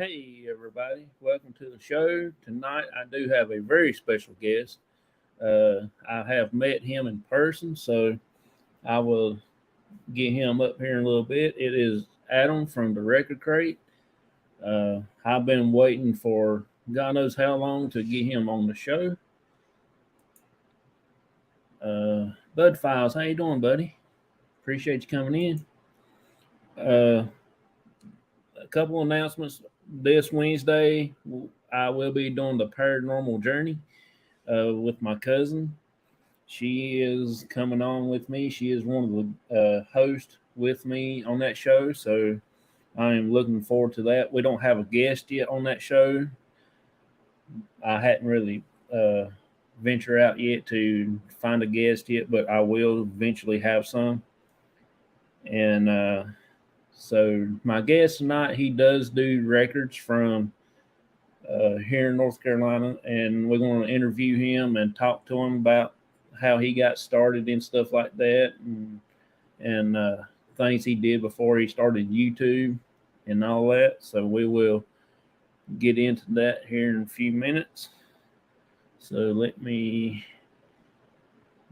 Hey, everybody. Welcome to the show. Tonight, I do have a very special guest. I have met him in person, so I will get him up here in a little bit. It is Adam from the Record Krate. I've been waiting for God knows how long to get him on the show. Bud Files, how you doing, buddy? Appreciate you coming in. Uh, a couple announcements this Wednesday. I will be doing the paranormal journey with my cousin. She is coming on with me. She is one of the hosts with me on that show. So I am looking forward to that. We don't have a guest yet on that show. I hadn't really venture out yet to find a guest yet, but I will eventually have some. And so my guest tonight, he does do records from here in North Carolina, and we're going to interview him and talk to him about how he got started and stuff like that, and things he did before he started YouTube and all that. So we will get into that here in a few minutes. So let me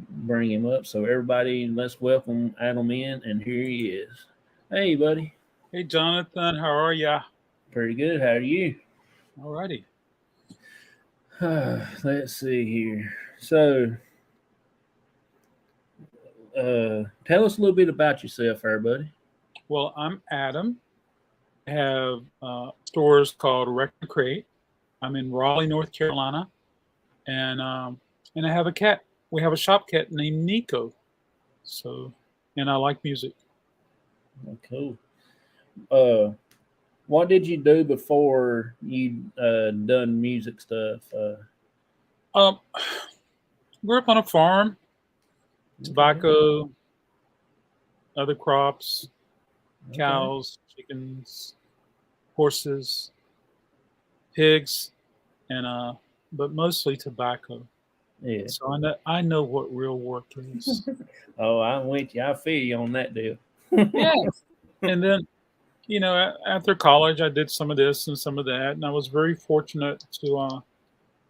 bring him up. So everybody, let's welcome Adam in, and here he is. Hey, buddy. Hey, Jonathan, how are ya? Pretty good. How are you? Alrighty. Let's see here. So, tell us a little bit about yourself, everybody. Well, I'm Adam. I have stores called Record Krate. I'm in Raleigh, North Carolina, and I have a cat. We have a shop cat named Nico. So, and I like music. Oh, cool. What did you do before you done music stuff? Grew up on a farm, tobacco, other crops, cows, chickens, horses, pigs, and but mostly tobacco. Yeah. So I know what real work is. Oh, I'm with you. I feel you on that deal. Yeah. And then, after college, I did some of this and some of that, and I was very fortunate to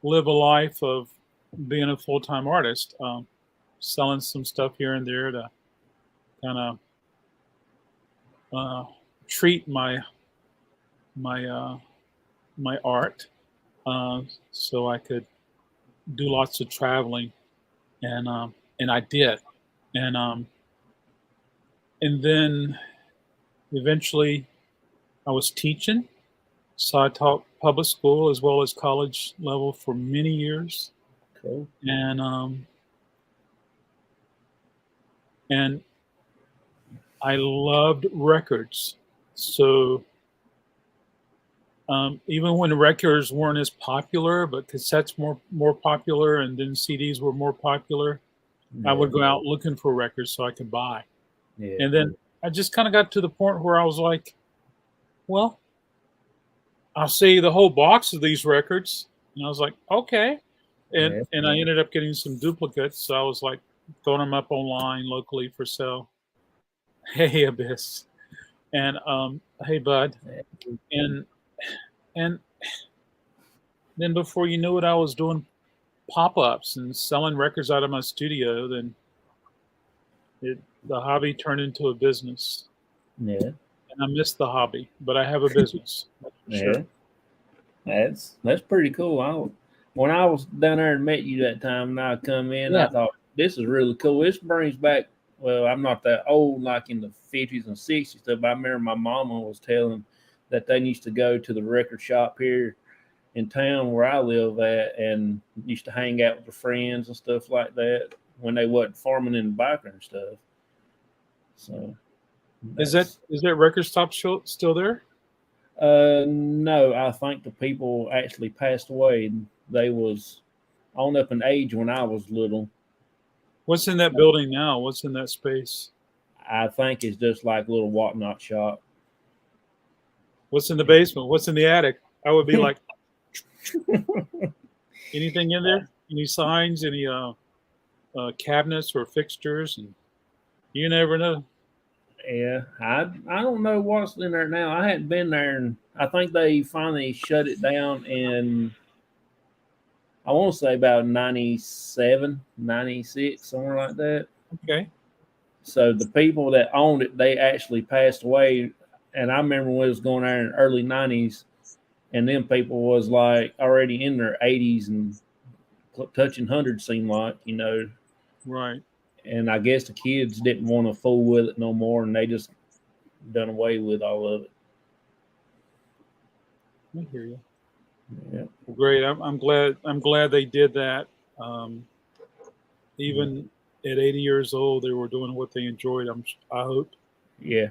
live a life of being a full-time artist, selling some stuff here and there to kind of treat my my art, so I could do lots of traveling, and I did, and and then eventually I was teaching, so I taught public school as well as college level for many years, Cool. and I loved records. So even when records weren't as popular, but cassettes more popular, and then CDs were more popular, I would go out looking for records so I could buy. Yeah. And then I just kind of got to the point where I was like, well, I'll see the whole box of these records. And I was like, okay. And I ended up getting some duplicates. So I was like throwing them up online locally for sale. Hey, Abyss. And hey, Bud. And then before you knew it, I was doing pop-ups and selling records out of my studio. Then the hobby turned into a business. Yeah. And I miss the hobby, but I have a business. Sure. That's pretty cool. When I was down there and met you that time, and I come in, I thought this is really cool. This brings back. Well, I'm not that old, like in the 50s and 60s stuff. But I remember my mama was telling that they used to go to the record shop here in town where I live at, and used to hang out with their friends and stuff like that when they wasn't farming in the background and stuff. So, is that record stop still there? No, I think the people actually passed away. They was on up in age when I was little. What's in that building now? What's in that space? I think it's just like a little whatnot shop. What's in the basement? What's in the attic? I would be like, anything in there? Any signs? Any cabinets or fixtures? And you never know. Yeah, I don't know what's in there now. I hadn't been there, and I think they finally shut it down in, I want to say about 97, 96, somewhere like that. Okay. So the people that owned it, they actually passed away. And I remember when it was going there in the early 90s, and them people was like already in their 80s and touching 100, seemed like, Right. And I guess the kids didn't want to fool with it no more, and they just done away with all of it. I hear you. Yeah. Well, great. I'm glad. I'm glad they did that. Um, even at 80 years old, they were doing what they enjoyed. I hope. Yeah.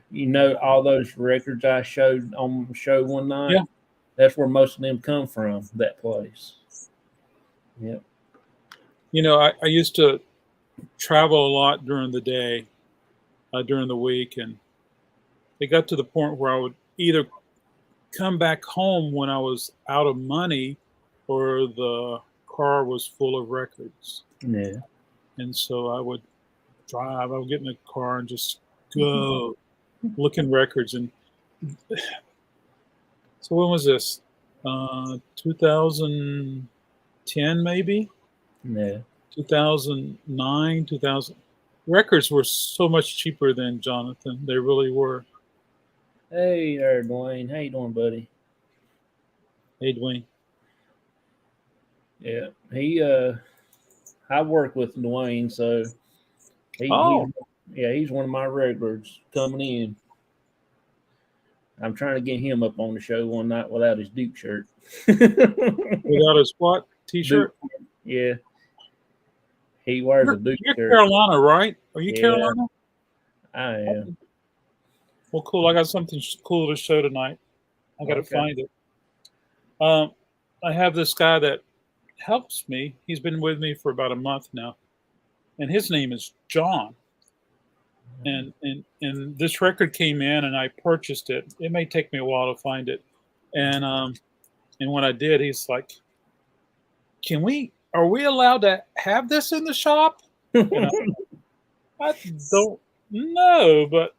All those records I showed on the show one night, Yeah. that's where most of them come from, that place. Yep. I used to travel a lot during the day, during the week, and it got to the point where I would either come back home when I was out of money, or the car was full of records. Yeah. And so I would drive. I would get in the car and just go looking records. And so when was this? 2010, maybe Yeah. 2009, 2000. Records were so much cheaper than Jonathan. They really were. Hey there, Dwayne. How you doing, buddy? Hey, Dwayne. Yeah. I work with Dwayne, so he's Oh, yeah, he's one of my regulars coming in. I'm trying to get him up on the show one night without his Duke shirt. without his what? Duke, T-shirt? yeah, he wears a Duke You're shirt. Carolina, right? Are you Yeah, Carolina? I am. Well, cool. I got something cool to show tonight. I got to Okay. find it. Um, I have this guy that helps me. He's been with me for about a month now, and his name is John. And this record came in, and I purchased it. It may take me a while to find it, and when I did, he's like, "Can we? Are we allowed to have this in the shop?" And I don't know, but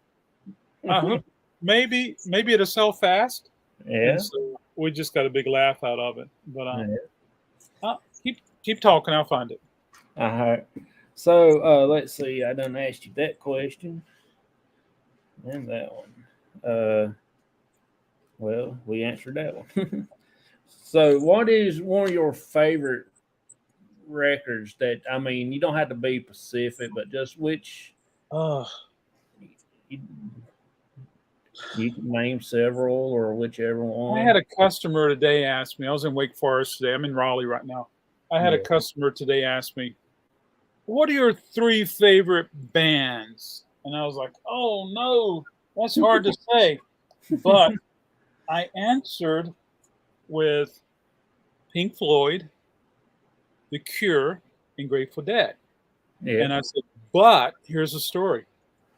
I hope maybe it'll sell fast. And Yeah. so we just got a big laugh out of it. But Yeah. keep talking. I'll find it. All right. So let's see. I done asked you that question and that one. Well, we answered that one. So, what is one of your favorite records that, I mean, you don't have to be specific, but just which Uh, you, you can name several or whichever I had one. a customer today ask me. I was in Wake Forest today. I'm in Raleigh right now. I had a Yeah. customer today ask me, "What are your three favorite bands?" And I was like, "Oh no, that's hard to say." But I answered with Pink Floyd, The Cure, and Grateful Dead. Yeah. And I said, "But here's the story."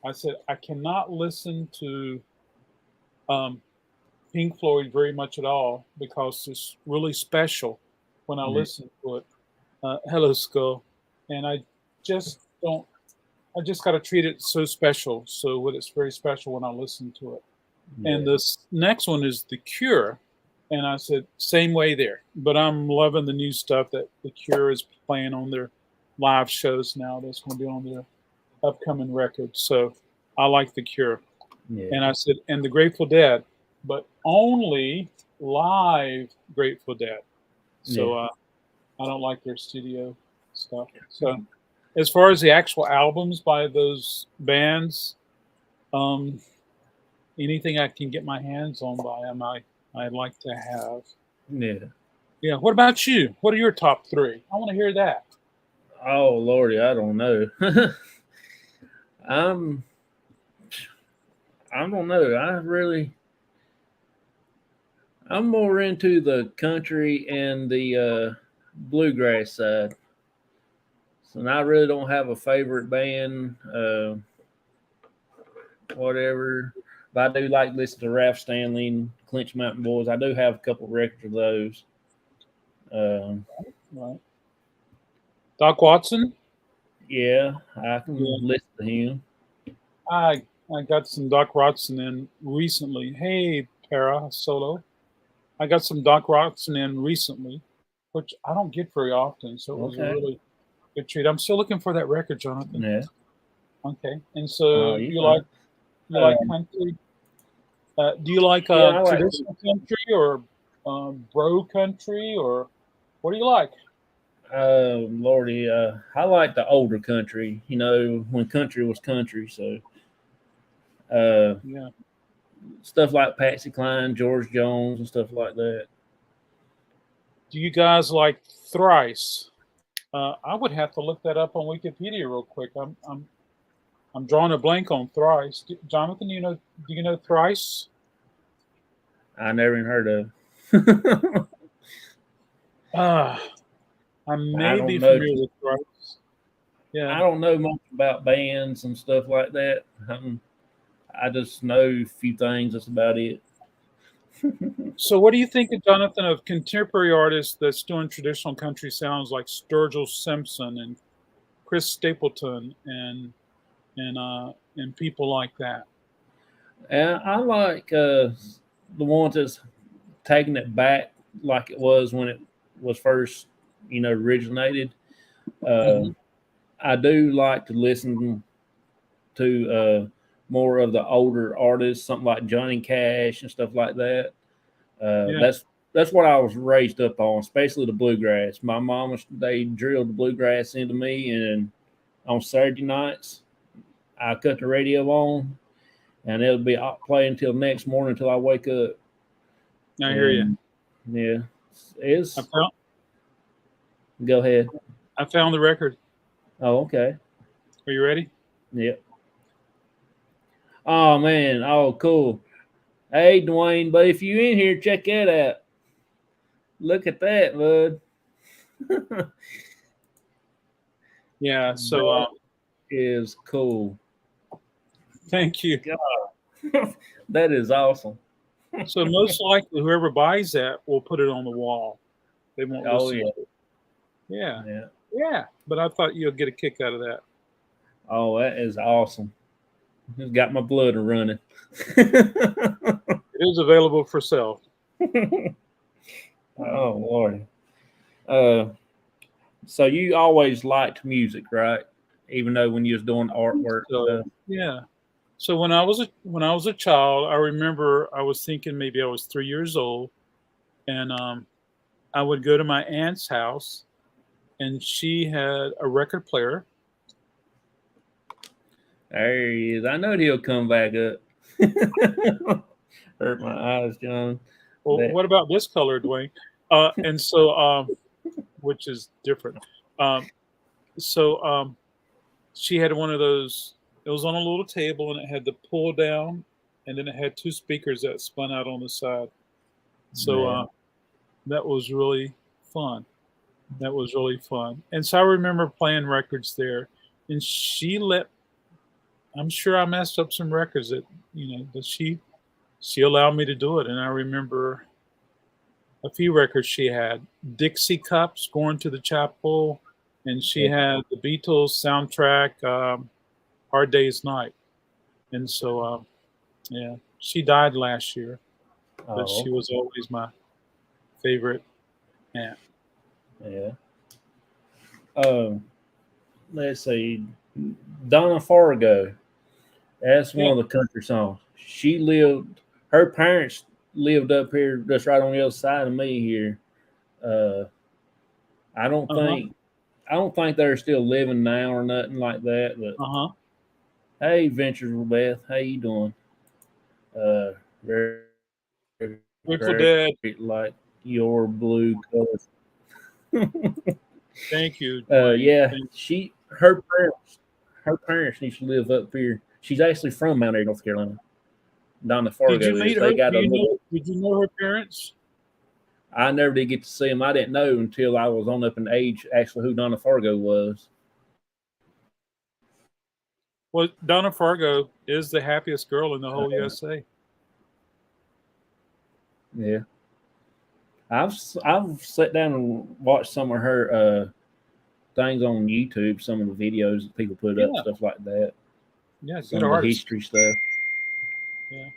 I said, "I cannot listen to um, Pink Floyd very much at all because it's really special when I Yeah. listen to it." Hello, Skull. And I just don't, I just got to treat it so special. So what it's very special when I listen to it. And Yeah. this next one is The Cure. And I said, same way there. But I'm loving the new stuff that The Cure is playing on their live shows now. That's going to be on their upcoming records. So I like The Cure. Yeah. And I said, and the Grateful Dead, but only live Grateful Dead. Yeah. So I don't like their studio stuff. So as far as the actual albums by those bands, um, anything I can get my hands on by them, I'd like to have. Yeah. Yeah. What about you? What are your top three? I want to hear that. Oh Lordy, I don't know. I'm I don't know. I'm more into the country and the bluegrass side. So I really don't have a favorite band, whatever. But I do like listen to Ralph Stanley and Clinch Mountain Boys. I do have a couple records of those. Um, Right. Doc Watson. yeah, I can Yeah. listen to him. I I got some Doc Watson in recently. Hey, Para Solo. I got some Doc Watson in recently, which I don't get very often. So it was a Okay. really good treat. I'm still looking for that record, Jonathan. Yeah. Okay. And so You you fine. like country? Do you like Yeah, I like. traditional country or bro country, or what do you like? Lordy, I like the older country. You know, when country was country. So uh, Yeah. stuff like Patsy Cline, George Jones, and stuff like that. Do you guys like Thrice? I would have to look that up on Wikipedia real quick. I'm drawing a blank on Thrice. Jonathan, do you know Thrice? I never even heard of. Ah, I I may be don't know. familiar with Thrice. Yeah. I don't know much about bands and stuff like that. I just know a few things. That's about it. So, what do you think, Jonathan, of contemporary artists that's doing traditional country sounds like Sturgill Simpson and Chris Stapleton and people like that? And I like the ones that's taking it back like it was when it was first, originated. Uh, Hmm. I do like to listen to more of the older artists, something like Johnny Cash and stuff like that. Uh, Yeah. that's that's what I was raised up on, especially the bluegrass. My mama, they drilled the bluegrass into me, and on Saturday nights, I cut the radio on, and it'll be playing until next morning until I wake up. I hear you. And yeah, I it's found go ahead. I found the record. Oh, okay. Are you ready? Yep. Oh man. Oh, cool. Hey, Dwayne, but if you in here, check that out. Look at that, bud. Yeah. So, That is cool. thank you. God, that is awesome. So, most likely, whoever buys that will put it on the wall. They won't Oh listen yeah, to it. Yeah. yeah. Yeah. But I thought you'll get a kick out of that. Oh, that is awesome. It's got my blood running. It is available for sale. Oh Lord. Uh, so you always liked music, right? Even though when you was doing artwork So, stuff. yeah. So when I was a child, I remember I was thinking maybe I was 3 years old, and I would go to my aunt's house, and she had a record player. There he is. I know he'll come back up. Hurt my eyes, John. Well, That what about this color, Dwayne? And so, which is different. Um, so she had one of those. It was on a little table, and it had the pull down, and then it had two speakers that spun out on the side. So man. that was really fun. That was really fun. And so I remember playing records there, and she let. I'm sure I messed up some records that she allowed me to do it, and I remember a few records she had. Dixie Cups, Going to the Chapel, and she Yeah. had the Beatles soundtrack, Hard Day's Night. And so, yeah, she died last year, but Oh, she was always my favorite aunt. yeah. Um, let's see. Donna Fargo. That's Yeah. one of the country songs. She lived. Her parents lived up here, just right on the other side of me here. Uh, I don't Uh huh. think. I don't think they're still living now or nothing like that. But Uh huh. hey, Ventures Beth, how you doing? Very Grateful great, Dead. like your blue colors. Thank you, Dwayne. Yeah, her parents used to live up here. She's actually from Mount Airy, North Carolina. Donna Did you Fargo meet is. her? They got a little. Did you know her parents? I never did get to see them. I didn't know until I was on up in age actually who Donna Fargo was. Well, Donna Fargo is the happiest girl in the whole Uh, USA. yeah, I've sat down and watched some of her things on YouTube, some of the videos that people put up, Yeah. stuff like that. Yeah, some good of the artist. history stuff. Yeah,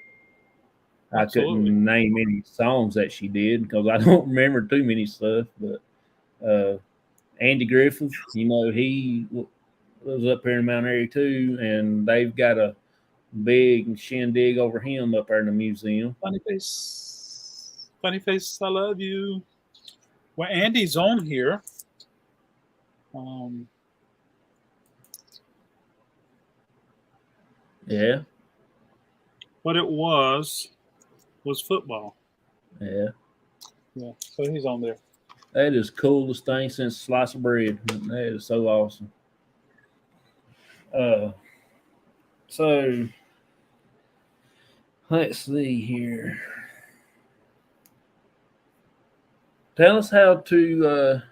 I absolutely. couldn't name any songs that she did because I don't remember too many stuff. But Andy Griffith, he was up here in Mount Airy too, and they've got a big shindig over him up there in the museum. Funny face. Funny face, I love you. Well, Andy's on here. Yeah, What it was football. yeah. Yeah, so he's on there. That is the coolest thing since slice of bread. That is so awesome. Uh, so let's see here. Tell us how to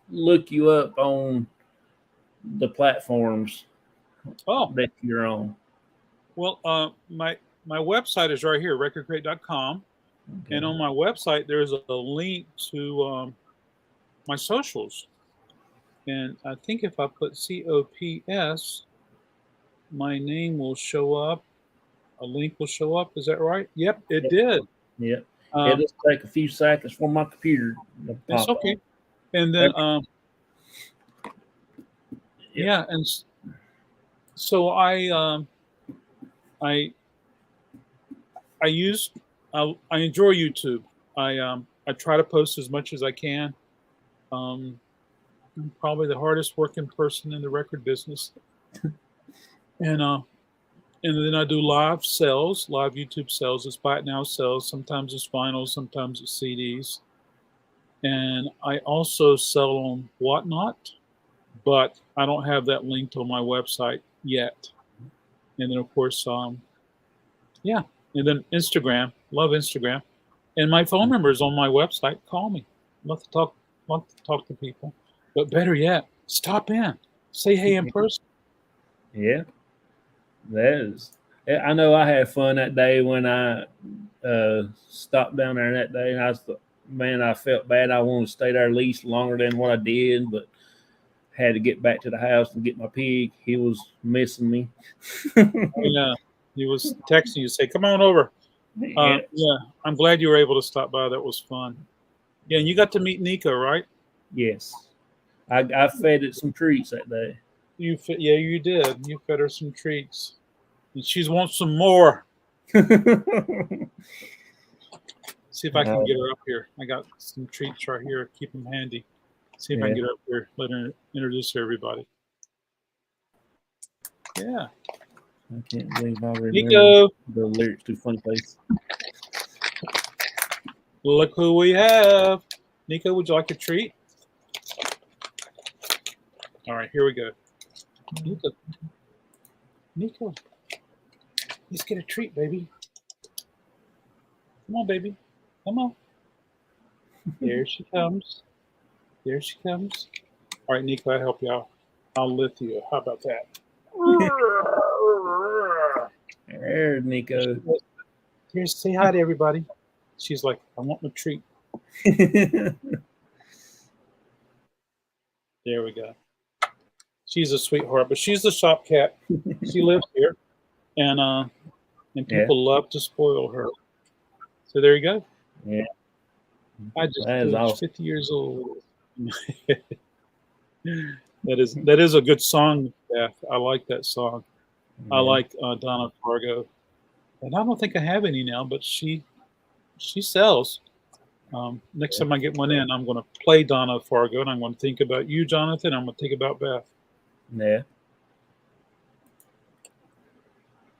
look you up on the platforms Oh, that you're on. well, my website is right here, recordkrate.com. Okay. And on my website, there's a link to my socials. And I think if I put C.O.P.S, my name will show up. A link will show up. Is that right? Yep, it Yep. did. Yep. It'll Um, just take a few seconds for my computer to it's pop okay. on. And then, Yep. yeah, and so I use I enjoy YouTube. I try to post as much as I can. I'm probably the hardest working person in the record business, and then I do live sales, live YouTube sales. It's buy it now sales. Sometimes it's vinyl, sometimes it's CDs, and I also sell on Whatnot, but I don't have that linked on my website yet. And then of course, yeah, and then Instagram. Love Instagram. And my phone number is on my website. Call me. Love to talk to people. But better yet, stop in. Say hey in person. Yeah. That is. I know I had fun that day when I stopped down there that day, and man, I felt bad. I wanted to stay there at least longer than what I did, but had to get back to the house and get my pig. He was missing me. Yeah, he was texting you, say, "Come on over." Yeah. Yeah, I'm glad you were able to stop by. That was fun. Yeah, and you got to meet Nico, right? Yes. I fed it some treats that day. Yeah, you did. You fed her some treats, and she wants some more. See if I can get her up here. I got some treats right here. Keep them handy. See if I can get her up here. Let her introduce everybody. Yeah. I can't believe I remember Nico, the lyrics to Funny Face. look who we have. Nico, would you like a treat? All right, here we go. Nico, let's get a treat, baby. Come on, baby. Come on. There she comes. There she comes. All right, Nico, I'll help you out. I'll lift you. How about that? There's Nico. Here, say hi to everybody. She's like, I want my treat. There we go. She's a sweetheart, but she's the shop cat. She lives here, and people love to spoil her. So there you go. Yeah. I just That is awesome. 50 years old. That is a good song, Beth. I like that song. I like Donna Fargo, and I don't think I have any now, but she sells. Next time I get one in, I'm going to play Donna Fargo, and I'm going to think about you, Jonathan. I'm going to think about Beth. Yeah.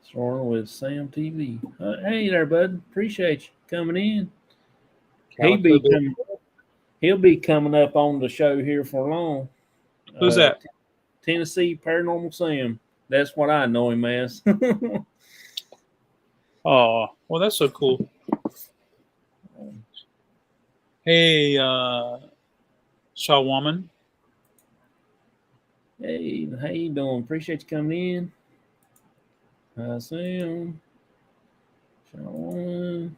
Starting with Sam TV. Hey there, bud. Appreciate you coming in. He'll be coming up on the show here for long. Who's that? Tennessee Paranormal Sam. That's what I know him as. Oh, well, that's so cool. Hey, Shaw Woman. Hey, how you doing? Appreciate you coming in. Sam. Shaw Woman.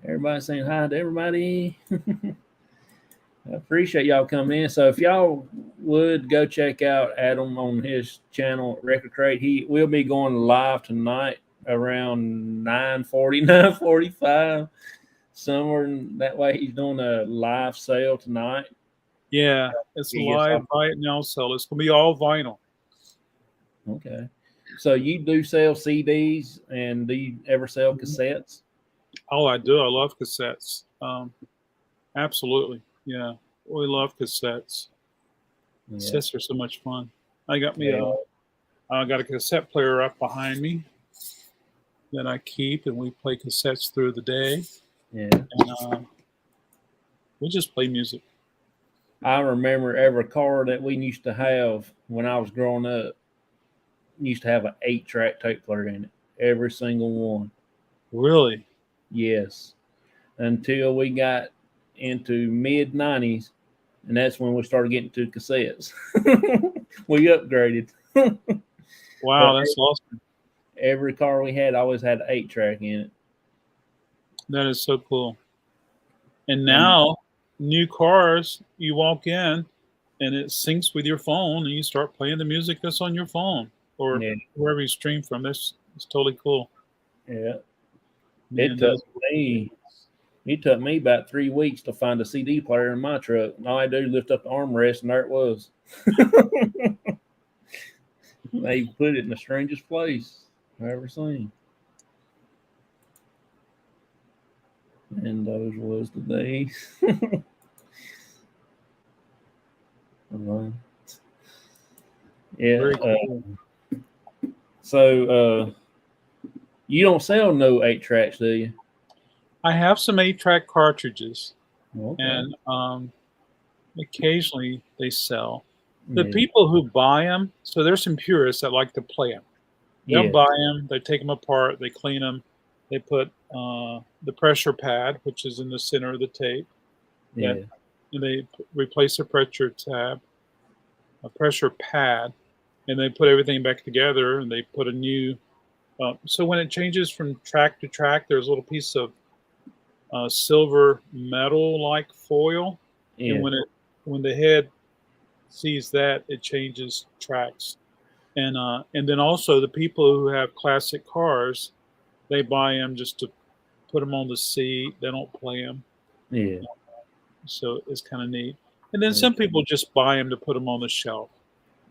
Everybody saying hi to everybody. I appreciate y'all coming in. So if y'all would go check out Adam on his channel, Record Krate. He will be going live tonight around 9:40, 9:45, somewhere in that way. He's doing a live sale tonight. Yeah, it's a He gets live off. buy it now sale. It's gonna be all vinyl. Okay. So you do sell CDs, and do you ever sell Mhm. cassettes? Oh, I do. I love cassettes. Absolutely. Yeah, we love cassettes. Yeah. Cassettes are so much fun. I got me Yeah. a I got a cassette player up behind me that I keep, and we play cassettes through the day, Yeah. and we just play music. I remember every car that we used to have when I was growing up used to have an 8-track tape player in it. Every single one. Really? Yes. Until we got into mid 90s, and that's when we started getting to cassettes. We upgraded. But Wow, that's awesome. every car we had always had an 8-track in it. That is so cool. And And now, new cars, you walk in, and it syncs with your phone, and you start playing the music that's on your phone or yeah, wherever you stream from. It's totally cool. yeah. It Man, that took is me it took me about 3 weeks to find a CD player in my truck. And all I do is lift up the armrest, and there it was. They put it in the strangest place I've ever seen. And those was the days. Uh, yeah. very cool. So you don't sell no 8 tracks, do you? I have some 8-track cartridges, Okay. and occasionally they sell. The Yeah. people who buy them, so there's some purists that like to play them. They'll Yeah. buy them, they take them apart, they clean them, they put the pressure pad, which is in the center of the tape, that Yeah. they replace the pressure tab, a pressure pad, and they put everything back together, and they put a new. So when it changes from track to track, there's a little piece of silver metal like foil, and Yeah. when the head sees that, it changes tracks. And then also the people who have classic cars, they buy them just to put them on the seat. They don't play them, Yeah. so it's kind of neat. And then Yeah. some people just buy them to put them on the shelf.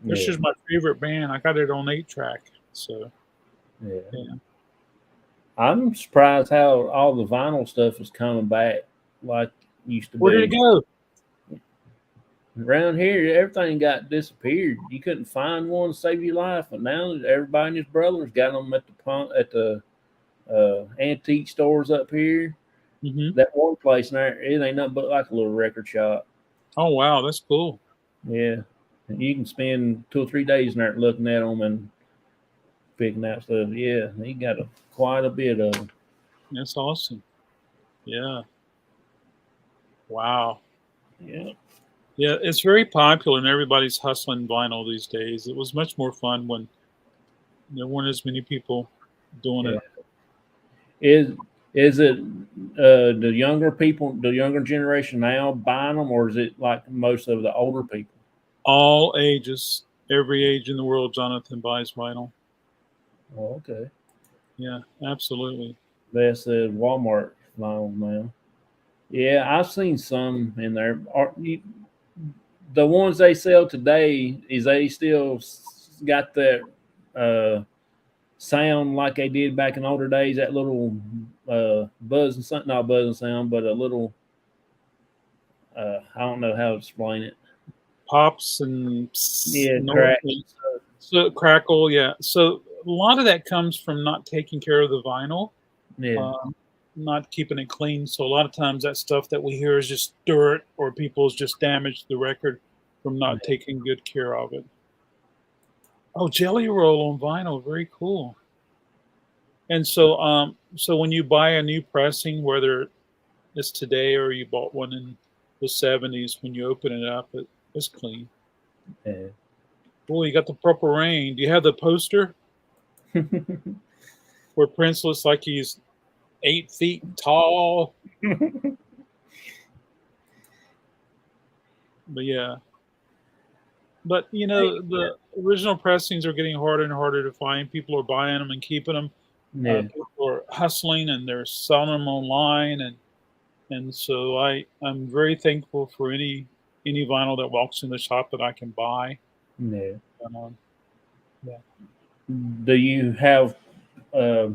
This Yeah. is my favorite band. I got it on 8-track. So Yeah. yeah. I'm surprised how all the vinyl stuff is coming back like it used to Where did it be. go? Around here, everything got disappeared. You couldn't find one to save your life, but now everybody and his brothers got them at the antique stores up here. Hmm. That one place there, it ain't nothing but like a little record shop. Oh wow, that's cool. Yeah, and you can spend 2 or 3 days in there looking at them and picking out stuff. Yeah, he got quite a bit of them. That's awesome. Yeah. Wow. Yeah, Yeah, it's very popular and everybody's hustling vinyl these days. It was much more fun when there weren't as many people doing yeah. it. Is it the younger people, the younger generation now buying them, or is it like most of the older people? All ages, every age in the world, Jonathan buys vinyl. Oh, okay. Yeah, absolutely. That says Walmart vinyl now. Yeah, I've seen some in there. The ones they sell today, is they still got that uh, sound like they did back in older days? That little buzzing, something, not buzzing sound, but a little. I don't know how to explain it. Pops and psst, Yeah, no, crack. so crackle. Yeah. So a lot of that comes from not taking care of the vinyl, Yeah, um, not keeping it clean. So a lot of times that stuff that we hear is just dirt or people's just damaged the record from not yeah, taking good care of it. Oh, Jelly Roll on vinyl, very cool. And so when you buy a new pressing, whether it's today or you bought one in the '70s, when you open it up, it's clean. yeah. Boy, you got the Purple Rain. Do you have the poster where Prince looks like he's 8 feet tall? But yeah, But Hey, the original pressings are getting harder and harder to find. People are buying them and keeping them. yeah, People are hustling and they're selling them online, and so I'm very thankful for any vinyl that walks in the shop that I can buy. yeah. And, yeah. Do you have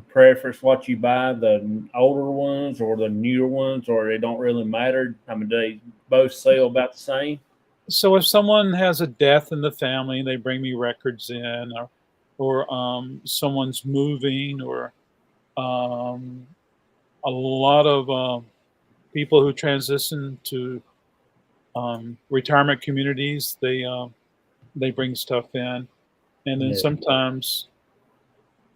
preference what you buy, the older ones or the newer ones, or it don't really matter? I mean, they both sell about the same. So if someone has a death in the family, they bring me records in, or someone's moving, or um, a lot of people who transition to retirement communities, they bring stuff in, and then Yeah, sometimes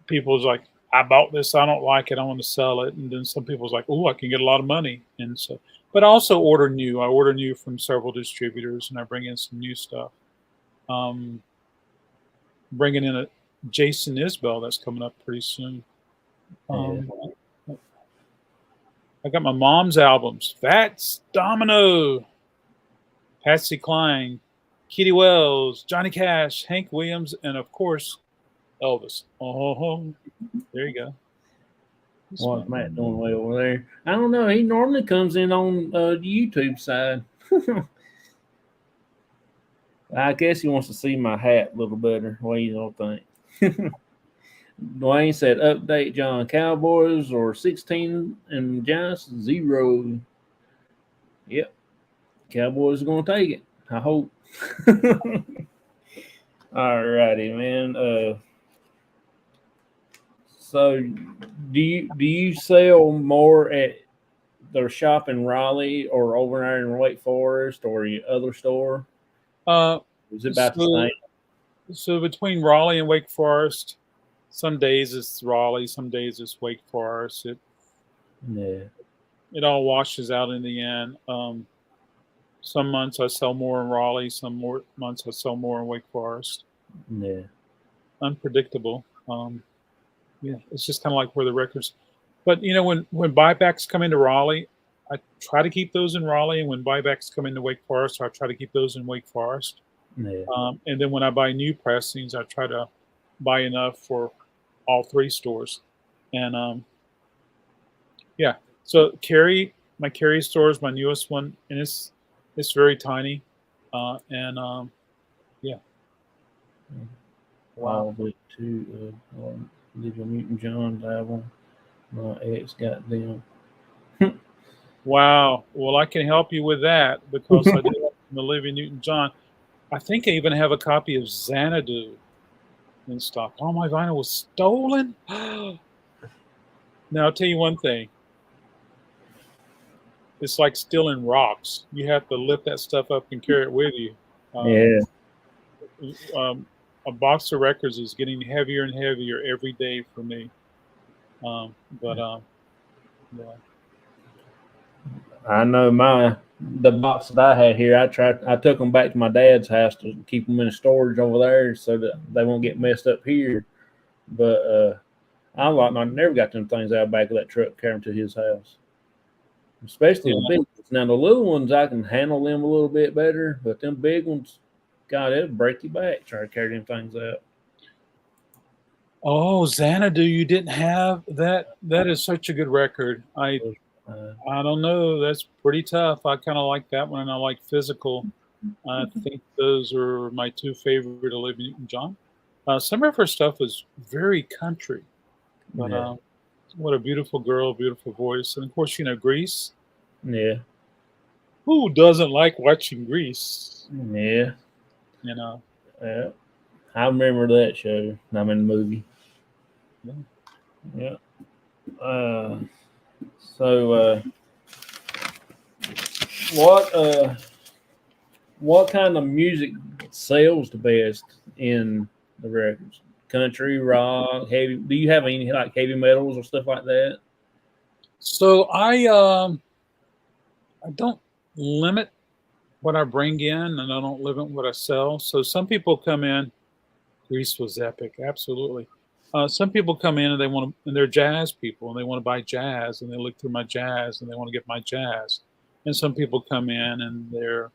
people's like, I bought this, I don't like it, I want to sell it, and then some people's like, oh, I can get a lot of money, and so. But I also order new. I order new from several distributors, and I bring in some new stuff. Um, Bringing in a Jason Isbell that's coming up pretty soon. yeah. Um, I got my mom's albums: Fats Domino, Patsy Cline, Kitty Wells, Johnny Cash, Hank Williams, and of course Elvis. Oh, there you go. What's Matt doing way over there? I don't know. He normally comes in on the YouTube side. I guess he wants to see my hat a little better. What do you don't think? Dwayne said, "Update John Cowboys or 16 and Giants 0." Yep, Cowboys are gonna take it. I hope. All righty, man. So do you sell more at their shop in Raleigh or over there in Wake Forest or your other store? Uh, Is it about the so same? so between Raleigh and Wake Forest, some days it's Raleigh, some days it's Wake Forest. Yeah, It all washes out in the end. Some months I sell more in Raleigh, some more months I sell more in Wake Forest. yeah, Unpredictable. Yeah, it's just kind of like where the records. But when buybacks come into Raleigh, I try to keep those in Raleigh, and when buybacks come into Wake Forest, I try to keep those in Wake Forest. yeah. And then when I buy new pressings, I try to buy enough for all three stores. And yeah, so my Cary store is my newest one, and it's very tiny. And yeah, wow. All but two Olivia Newton-John's album. My ex got them. Wow. Well, I can help you with that because I do have some Olivia Newton-John. I think I even have a copy of Xanadu in stock. Oh, my vinyl was stolen. Now, I'll tell you one thing. It's like stealing rocks. You have to lift that stuff up and carry it with you. Um, Yeah, um, a box of records is getting heavier and heavier every day for me. But yeah. I know the box that I had here. I took them back to my dad's house to keep them in storage over there so that they won't get messed up here. But I never got them things out back of that truck carrying to his house. Especially the Yeah. big ones. Now the little ones I can handle them a little bit better, but them big ones, God, it'll break your back trying to carry them things out. Oh, Xanadu, you didn't have that. That is such a good record. Uh, I don't know. That's pretty tough. I kind of like that one, and I like Physical. I think those are my two favorite Olivia Newton-John. Some of her stuff was very country, but yeah, what a beautiful girl, beautiful voice, and of course, Grease. yeah, Who doesn't like watching Grease? yeah, You know, yeah. I remember that show. I'm in the movie. yeah. Yeah. Uh, so, what what kind of music sells the best in the records? Country, rock, heavy. Do you have any like heavy metals or stuff like that? So I don't limit what I bring in, and I don't limit what I sell. So some people come in. Grease was epic, absolutely. Some people come in and and they're jazz people, and they want to buy jazz, and they look through my jazz, and they want to get my jazz. And some people come in and they're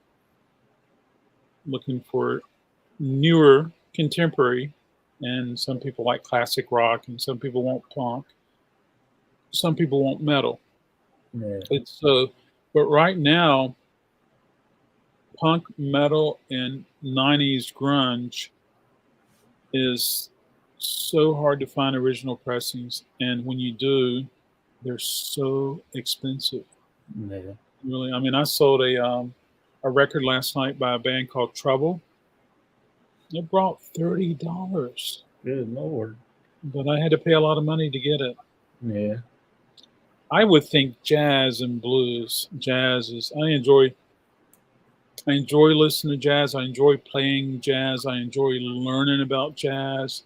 looking for newer contemporary, and some people like classic rock, and some people want punk, some people want metal. Yeah. It's but right now, punk, metal, and '90s grunge is so hard to find original pressings, and when you do, they're so expensive. Yeah. Really, I mean, I sold a record last night by a band called Trouble. It brought $30, Good Lord. but I had to pay a lot of money to get it. Yeah. I would think jazz and blues. Jazz is I enjoy listening to jazz. I enjoy playing jazz. I enjoy learning about jazz.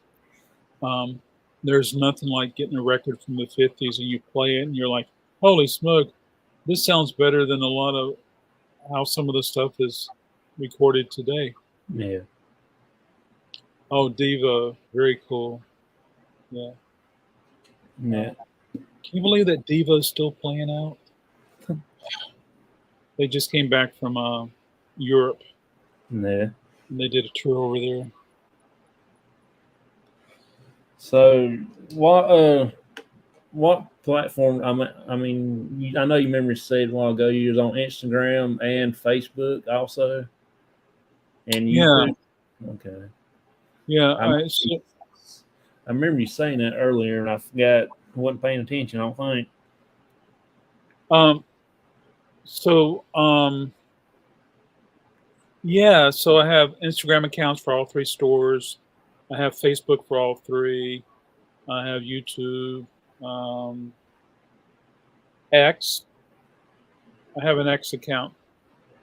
Um, there's nothing like getting a record from the '50s and you play it and you're like, "Holy smoke, this sounds better than a lot of how some of the stuff is recorded today." Yeah. Oh, Diva, very cool. Yeah. Yeah. Can you believe that Diva is still playing out? They just came back from Europe Yeah. and they did a tour over there. So what platform? I know you remember you said a while ago you was on Instagram and Facebook also, and Yeah, YouTube. Okay. yeah. I remember, I remember you saying that earlier, and I forgot. I wasn't paying attention. I don't think. Um, so yeah, so I have Instagram accounts for all three stores. I have Facebook for all three. I have YouTube, um, X. I have an X account.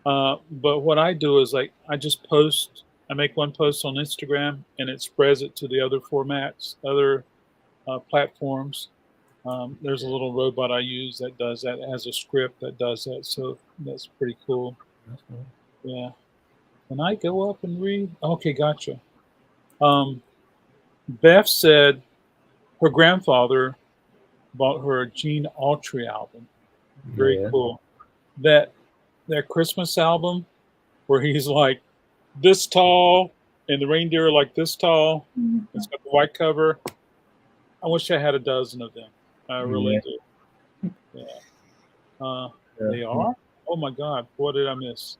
But what I do is like I just post. I make one post on Instagram, and it spreads it to the other formats, other platforms. There's a little robot I use that does that. It has a script that does that, so that's pretty cool. That's cool. Yeah. Can I go up and read? Okay, gotcha. Um, Beth said her grandfather bought her a Gene Autry album. Very Yeah. cool. That that Christmas album where he's like this tall and the reindeer are like this tall. It's got the white cover. I wish I had a dozen of them. I really Yeah. do. Yeah. Uh, Yeah. they are? Oh my God. What did I miss?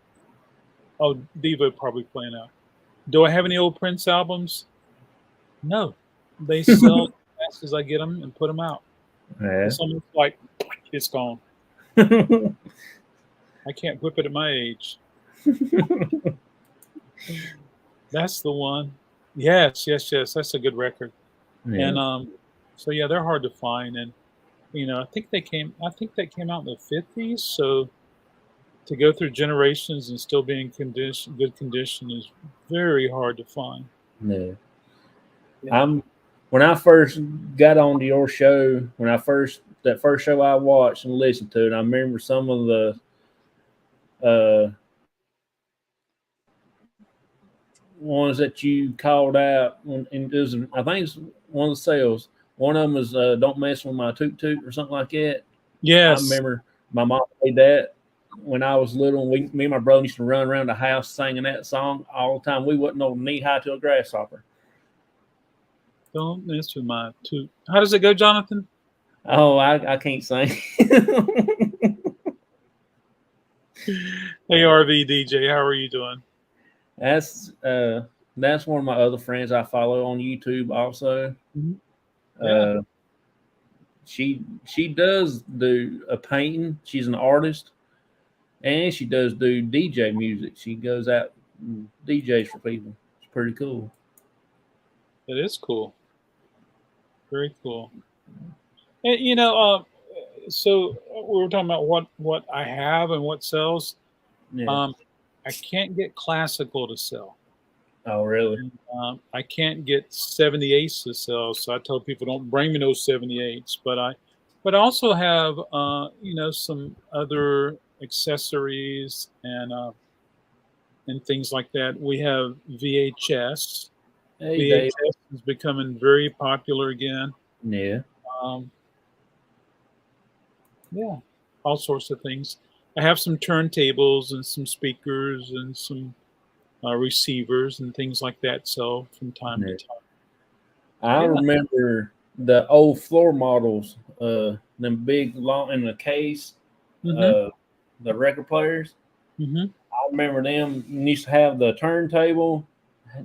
Oh, Diva probably playing out. Do I have any old Prince albums? No. They sell as fast as I get them and put them out. Yeah. It's almost like it's gone. I can't whip it at my age. That's the one. Yes, yes, yes. That's a good record. And Yeah. so yeah, they're hard to find. And I think they came out in the '50s. So to go through generations and still be in good condition is very hard to find. Yeah. Yeah. I'm when I first got onto your show, that first show I watched and listened to, and I remember some of the uh, ones that you called out, and it was, I think it's one of the sales. One of them was "Don't Mess with My Toot Toot" or something like that. I Yes. remember my mom played that when I was little. Me and my brother used to run around the house singing that song all the time. We wasn't no knee high to a grasshopper. Don't mess with my two. How does it go, Jonathan? Oh, I can't sing. Hey, RV DJ, how are you doing? That's that's one of my other friends I follow on YouTube also. Mhm. Yeah. Uh, she does do a painting. She's an artist, and she does do DJ music. She goes out and DJs for people. It's pretty cool. It is cool. Very cool. And, so we were talking about what I have and what sells. Yeah. Um, I can't get classical to sell. Oh, really? And, I can't get 78s to sell. So I tell people don't bring me no 78s. But I also have some other accessories and things like that. We have VHS. Hey, Dave. VHS is becoming very popular again. Yeah. Um, yeah, all sorts of things. I have some turntables and some speakers and some receivers and things like that. So from time to Yeah. time. I Yeah. remember the old floor models, them big long in the case, Mm-hmm. uh, the record players. Mm-hmm. I remember them used to have the turntable,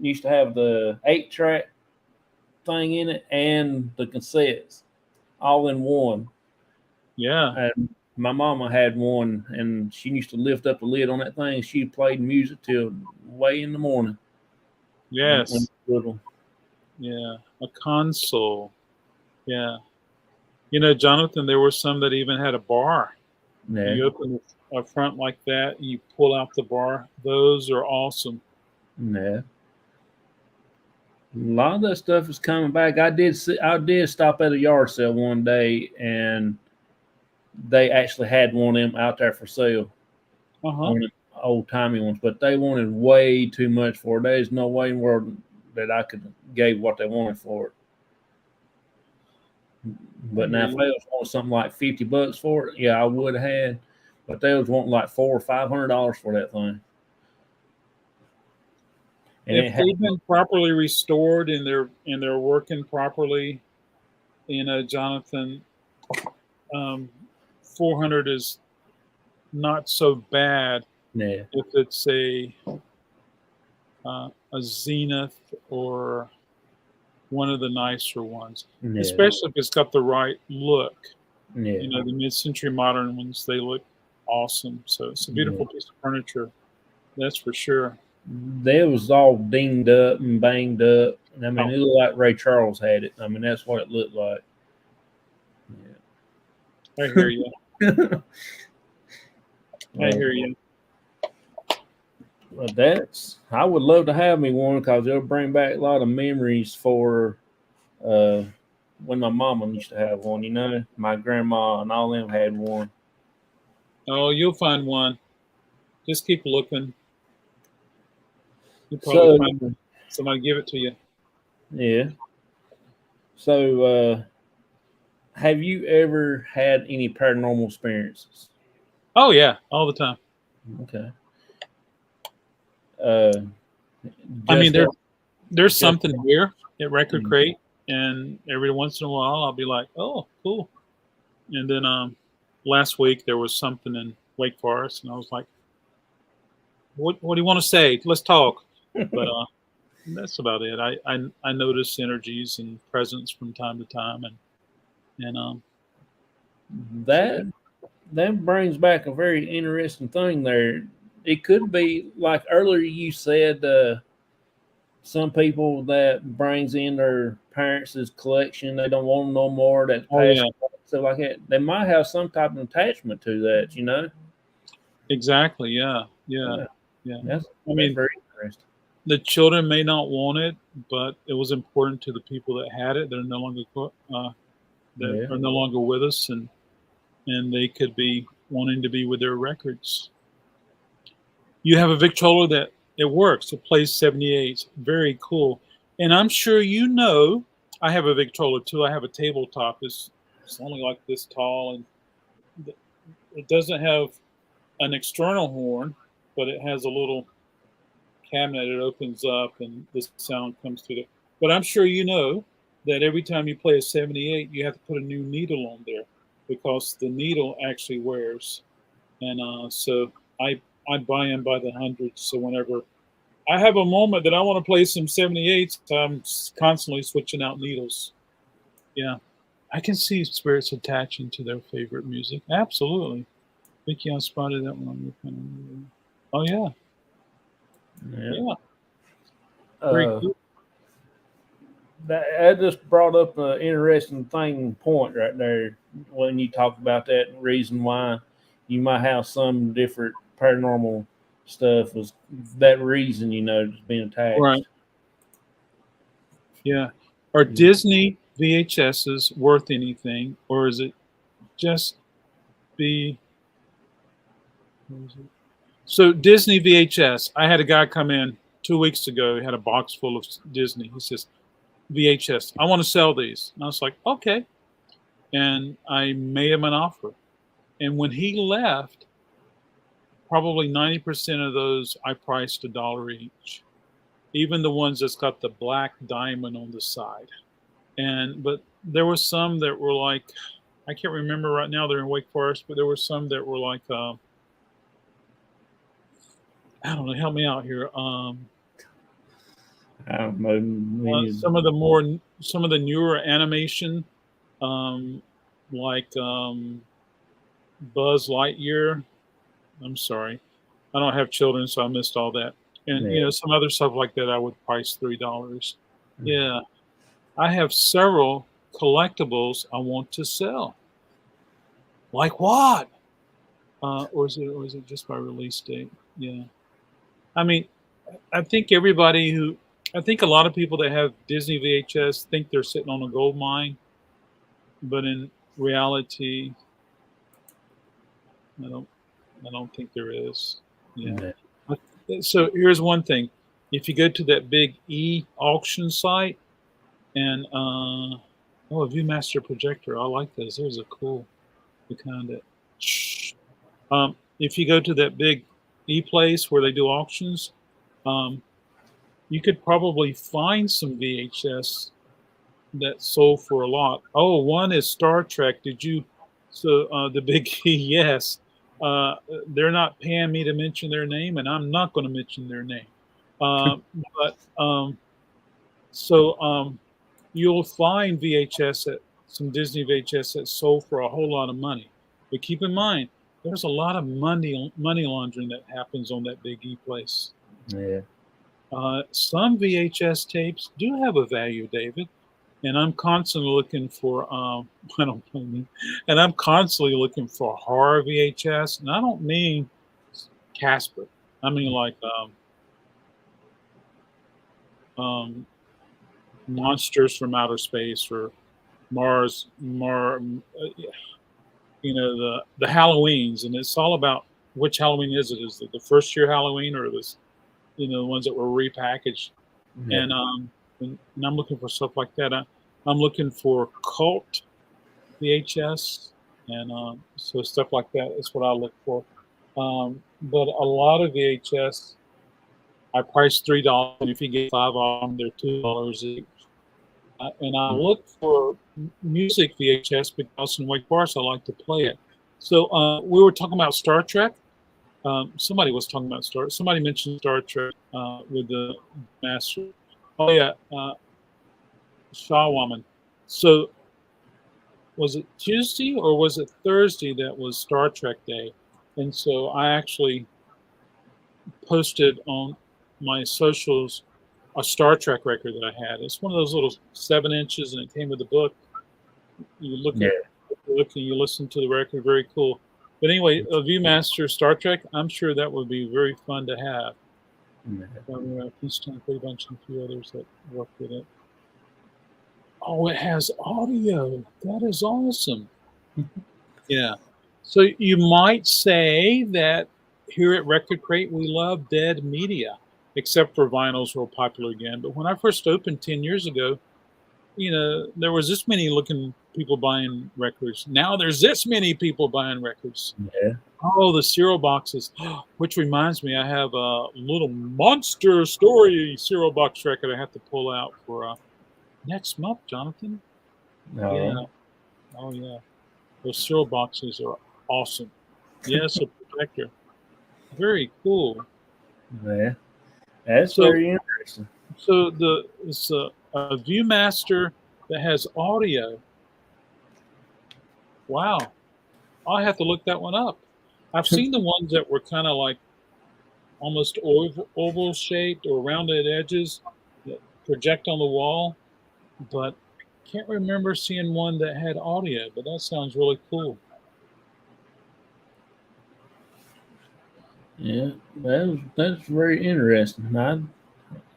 used to have the 8-track thing in it, and the cassettes all in one. Yeah. And my mama had one, and she used to lift up the lid on that thing. She played music till way in the morning. When Yes. little. Yeah. A console. Yeah. Jonathan, there were some that even had a bar. Yeah, You open a front like that, and you pull out the bar. Those are awesome. yeah. A lot of that stuff is coming back. I did stop at a yard sale one day, and they actually had one of them out there for sale, Uh-huh. one of the old timey ones. But they wanted way too much for it. There's no way in the world that I could gave what they wanted for it. I But hear now, if you. they was wanting something like $50 for it, yeah, I would have had. But they was wanting like $400 or $500 for that thing, and If it had they've been properly restored and they're working properly, Jonathan, um, 400 is not so bad yeah, if it's a Zenith or one of the nicer ones, yeah, especially if it's got the right look. yeah, The mid-century modern ones, they look awesome. So it's a yeah. beautiful piece of furniture, that's for sure. They was all dinged up and banged up. And I mean, Oh, it looked like Ray Charles had it. I mean, that's what it looked like. I hear you. Yeah. I Well, hear you. I would love to have me one because it'll bring back a lot of memories for uh, when my mama used to have one. My grandma and all them had one. Oh, you'll find one. Just keep looking. You'll probably So, find somebody give it to you. yeah. So, have you ever had any paranormal experiences? Oh yeah, all the time. Okay. Uh, I mean, just there's just something here at Record Krate, and every once in a while I'll be like, oh, cool. And then last week there was something in Wake Forest, and I was like, what do you want to say? Let's talk. But that's about it. I notice energies and presence from time to time, and that that brings back a very interesting thing there. It could be like earlier you said, some people that brings in their parents' collection, they don't want them no more. That's oh passed yeah, stuff like that. They might have some type of attachment to that. exactly, yeah, yeah, Yeah, yeah. that's I that's mean, very interesting. the children may not want it, but it was important to the people that had it. They're no longer that Yeah, are no longer with us, and they could be wanting to be with their records. You have a Victrola that it works. It plays 78s. Very cool. And I'm sure I have a Victrola too. I have a tabletop. It's only like this tall, and it doesn't have an external horn, but it has a little cabinet. It opens up, and the sound comes through it. But I'm sure you know that every time you play a 78, you have to put a new needle on there because the needle actually wears. And so I buy them by the hundreds. So whenever I have a moment that I want to play some 78s, I'm constantly switching out needles. Yeah, I can see spirits attaching to their favorite music. Absolutely. Vicky, I spotted that one on your phone. Oh yeah, yeah. yeah, very Uh, cool. that just brought up an interesting point right there when you talk about that reason why you might have some different paranormal stuff was that reason just being Right. attached. Yeah. Are Disney VHSs worth anything, or is it just be? So Disney VHS. I had a guy come in 2 weeks ago. He had a box full of Disney. He says, VHS. I want to sell these. And I was like, okay. And I made him an offer. And when he left, probably 90% of those I priced $1 each. Even the ones that's got the black diamond on the side. But there were some that were like, I can't remember right now. They're in Wake Forest, but there were some that were like, I don't know. Help me out here. I don't know. Some of the newer animation, um, like Buzz Lightyear. I'm sorry, I don't have children, so I missed all that. And Yeah. some other stuff like that, I would price $3. Yeah, I have several collectibles I want to sell. Like what? Or is it just by release date? Yeah. I mean, I think I think a lot of people that have Disney VHS think they're sitting on a gold mine, but in reality, I don't, I don't think there is. Yeah. Yeah. So here's one thing: if you go to that big auction site and a ViewMaster projector, I like those. Those are cool. The kind that. If you go to that big place where they do auctions, um, you could probably find some VHS that sold for a lot. Oh, one is Star Trek. Did you? So the big yes. They're not paying me to mention their name, and I'm not going to mention their name. But so you'll find VHS at some Disney VHS that sold for a whole lot of money. But keep in mind, there's a lot of money laundering that happens on that big place. Yeah. Some VHS tapes do have a value, David, and I'm constantly looking for. I don't blame me, and I'm constantly looking for horror VHS, and I don't mean Casper. I mean like monsters from outer space or Mars, the Halloweens, and it's all about which Halloween is it? Is it the first year Halloween or this, the ones that were repackaged? Yeah. And I'm looking for stuff like that. I'm looking for cult VHS, and so stuff like that is what I look for. But a lot of VHS, I price $3, and if you get 5 of them, they're $2 each. And I look for music VHS because in Wake Forest I like to play it. So we were talking about Star Trek. Somebody was talking about Somebody mentioned Star Trek with the master. Oh yeah, Shawwoman. So was it Tuesday or was it Thursday that was Star Trek Day? And so I actually posted on my socials a Star Trek record that I had. It's one of those little 7 inches, and it came with a book. You look at the book and you listen to the record. Very cool. But anyway, a ViewMaster Star Trek, I'm sure that would be very fun to have. Peacetime, Pretty Bunch, and a few others that work with it. Oh, it has audio. That is awesome. Yeah. So you might say that here at Record Krate, we love dead media, except for vinyls were popular again. But when I first opened 10 years ago, there was this many people buying records. Now there's this many people buying records. Yeah. Oh, the cereal boxes. Which reminds me, I have a little monster story cereal box record I have to pull out for next month, Jonathan. Yeah. Oh, yeah. Those cereal boxes are awesome. Yes, a protector. Very cool. Yeah. That's very interesting. So it's a ViewMaster that has audio. Wow. I'll have to look that one up. I've seen the ones that were kind of like almost oval shaped or rounded edges that project on the wall, but I can't remember seeing one that had audio, but that sounds really cool. Yeah, that's very interesting.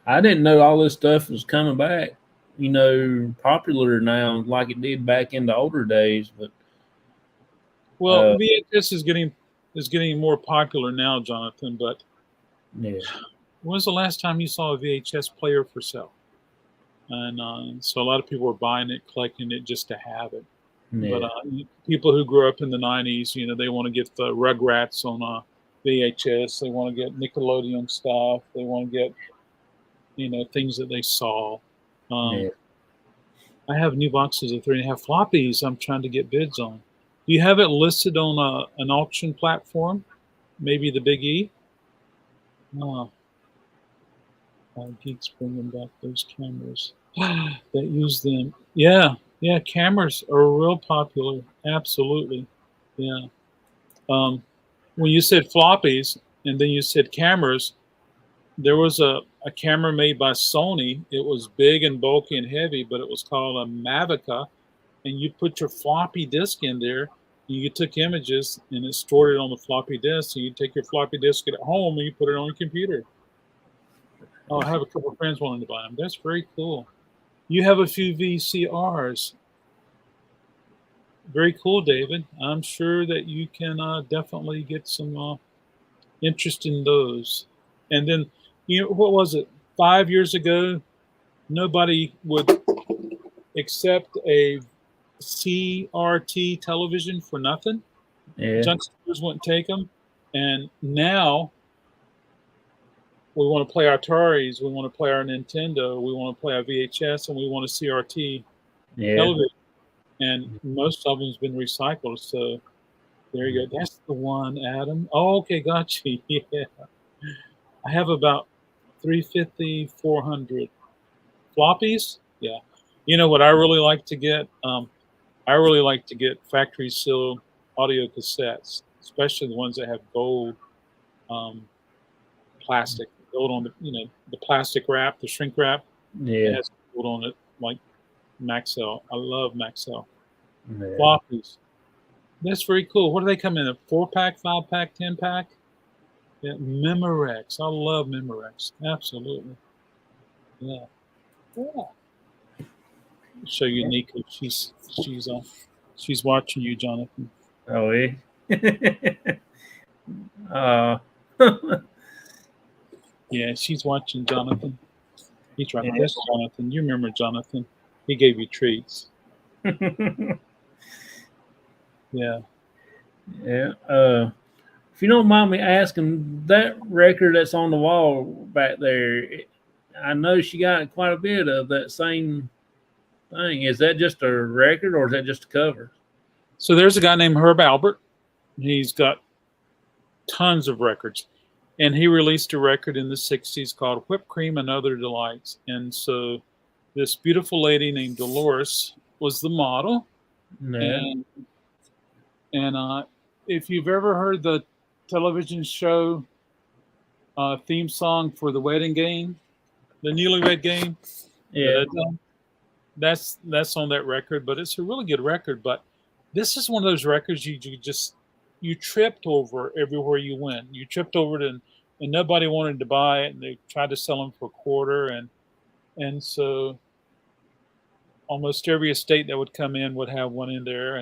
I didn't know all this stuff was coming back, popular now like it did back in the older days. But VHS is getting more popular now, Jonathan. But yeah, when was the last time you saw a VHS player for sale? And so a lot of people were buying it, collecting it just to have it. Yeah. But people who grew up in the '90s, they want to get the Rugrats on VHS. They want to get Nickelodeon stuff. They want to get, things that they saw. Yeah. I have new boxes of 3.5 floppies I'm trying to get bids on. Do you have it listed on an auction platform? Maybe the Big E? Oh, Geeks bringing back those cameras that use them. Yeah, yeah, cameras are real popular. Absolutely. Yeah. When you said floppies and then you said cameras, there was a camera made by Sony. It was big and bulky and heavy, but it was called a Mavica. And you put your floppy disk in there. And you took images and it stored it on the floppy disk. So you take your floppy disk at home and you put it on your computer. Oh, I have a couple of friends wanting to buy them. That's very cool. You have a few VCRs. Very cool, David. I'm sure that you can definitely get some interest in those. And then, what was it? 5 years ago, nobody would accept a CRT television for nothing. Yeah. Junk stores wouldn't take them. And now we want to play our Ataris, we want to play our Nintendo, we want to play our VHS, and we want a CRT Yeah. television. And most of them has been recycled. So there you go. That's the one, Adam. Oh, okay, got you. Yeah. I have about 350, 400 floppies. Yeah. You know what I really like to get? I really like to get factory sealed audio cassettes, especially the ones that have gold plastic, gold on the plastic wrap, the shrink wrap. It Yeah. has gold on it, like Maxell. I love Maxell. Yeah. Floppies. That's very cool. What do they come in? A 4-pack, 5-pack, 10-pack? Yeah, Memorex. I love Memorex. Absolutely. Yeah. Yeah. Show you Nico. She's watching you, Jonathan. Oh, yeah. uh, Yeah, she's watching Jonathan. He's right. Yeah. That's Jonathan. You remember Jonathan? He gave you treats. Yeah. Yeah. If you don't mind me asking, that record that's on the wall back there, I know she got quite a bit of that same thing. Is that just a record or is that just a cover? So there's a guy named Herb Albert. He's got tons of records. And he released a record in the 60s called Whipped Cream and Other Delights. And so this beautiful lady named Dolores was the model. Yeah. And if you've ever heard the television show theme song for the wedding game, the newlywed game, Yeah. that's on that record. But it's a really good record. But this is one of those records you tripped over everywhere you went. You tripped over it, and nobody wanted to buy it, and they tried to sell them for a quarter, and so almost every estate that would come in would have one in there,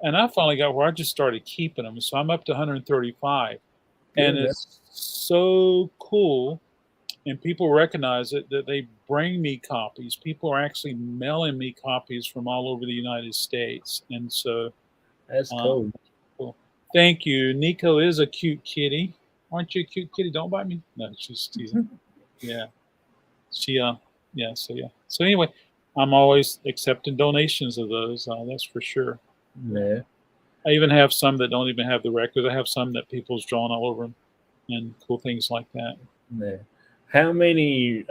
and I finally got where I just started keeping them, so I'm up to 135, and Good. it's so cool, and people recognize it that they bring me copies. People are actually mailing me copies from all over the United States, and so That's cool. Cool. Thank you. Nico is a cute kitty. Aren't you a cute kitty? Don't bite me. No, she's teasing. Yeah. Yeah. So anyway, I'm always accepting donations of those. That's for sure. Yeah. I even have some that don't even have the record. I have some that people's drawn all over them and cool things like that. Yeah. How many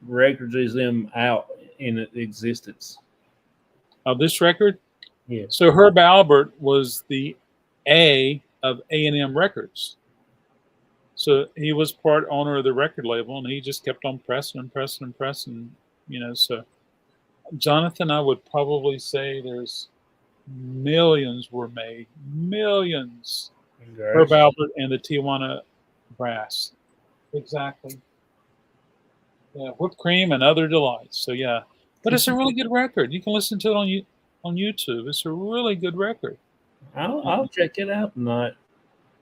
records is them out in existence? Of this record? Yeah. So Herb Albert was the A of A&M Records. So he was part owner of the record label, and he just kept on pressing and pressing and pressing, so Jonathan, I would probably say there's millions were made. Millions. Herb Albert and the Tijuana Brass. Exactly. Yeah, Whipped Cream and Other Delights. So yeah. But it's a really good record. You can listen to it on YouTube. It's a really good record. I'll check it out tonight.